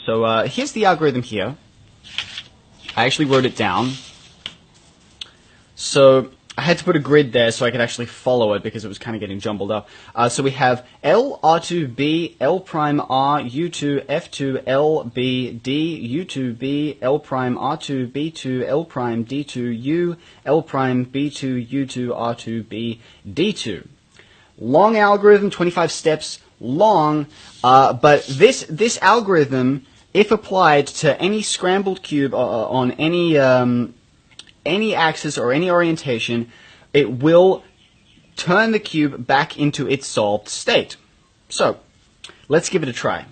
So here's the algorithm here. I actually wrote it down. So I had to put a grid there so I could actually follow it because it was kind of getting jumbled up. So we have L, R2, B, L prime, R, U2, F2, L, B, D, U2, B, L prime, R2, B2, L prime, D2, U, L prime, B2, U2, R2, B, D2. Long algorithm, 25 steps long, but this algorithm, if applied to any scrambled cube on any axis or any orientation, it will turn the cube back into its solved state. So let's give it a try.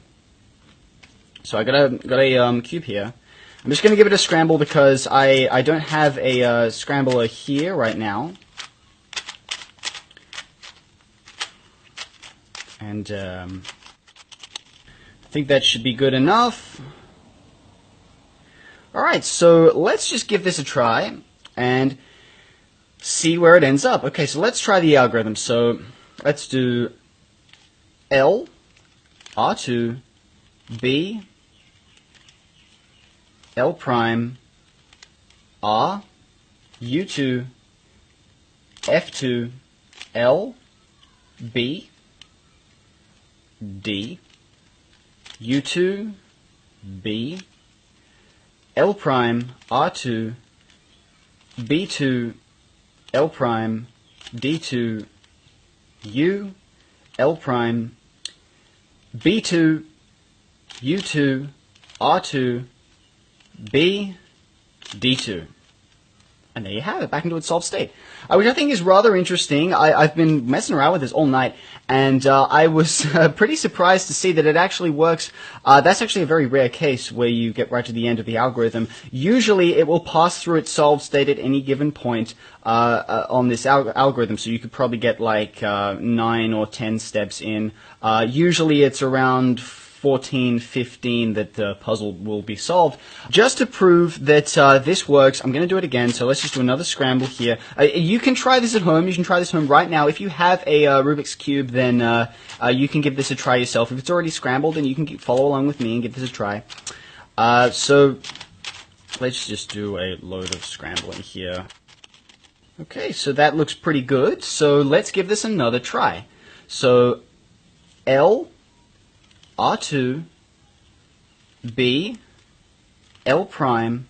So I got a cube here. I'm just going to give it a scramble because I don't have a scrambler here right now. And I think that should be good enough. Alright, so let's just give this a try and see where it ends up. Okay, so let's try the algorithm. So let's do L, R2, B, L prime, R, U2, F2, L, B, D, U2, B, L prime, R2, B2, L prime, D2, U, L prime, B2, U2, R2, B, D2. And there you have it, back into its solved state, which I think is rather interesting. I've been messing around with this all night, and I was pretty surprised to see that it actually works. That's actually a very rare case where you get right to the end of the algorithm. Usually it will pass through its solved state at any given point on this algorithm, so you could probably get like 9 or 10 steps in. Usually it's around 14, 15 that the puzzle will be solved. Just to prove that this works, I'm going to do it again, so let's just do another scramble here. You can try this at home. You can try this at home right now. If you have a Rubik's Cube, then you can give this a try yourself. If it's already scrambled, then you can follow along with me and give this a try. So let's just do a load of scrambling here. Okay, so that looks pretty good. So let's give this another try. So L, R2, B, L prime,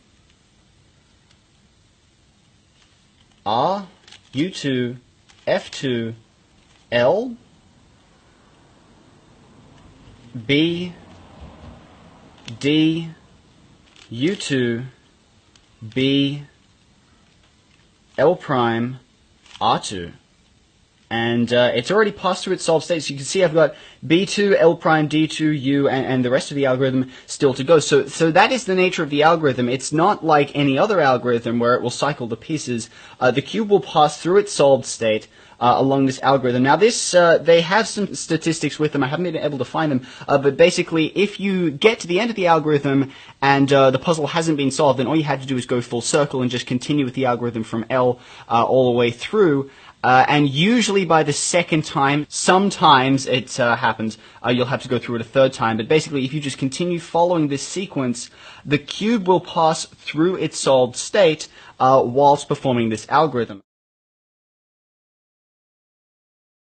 R, U2, F2, L, B, D, U2, B, L prime, R2. And it's already passed through its solved state, so you can see I've got B2, L prime, D2, U, and the rest of the algorithm still to go. So that is the nature of the algorithm. It's not like any other algorithm where it will cycle the pieces. The cube will pass through its solved state along this algorithm. Now this, they have some statistics with them. I haven't been able to find them, but basically if you get to the end of the algorithm and the puzzle hasn't been solved, then all you had to do is go full circle and just continue with the algorithm from L all the way through. And usually by the second time, sometimes it happens, you'll have to go through it a third time, but basically if you just continue following this sequence, the cube will pass through its solved state whilst performing this algorithm.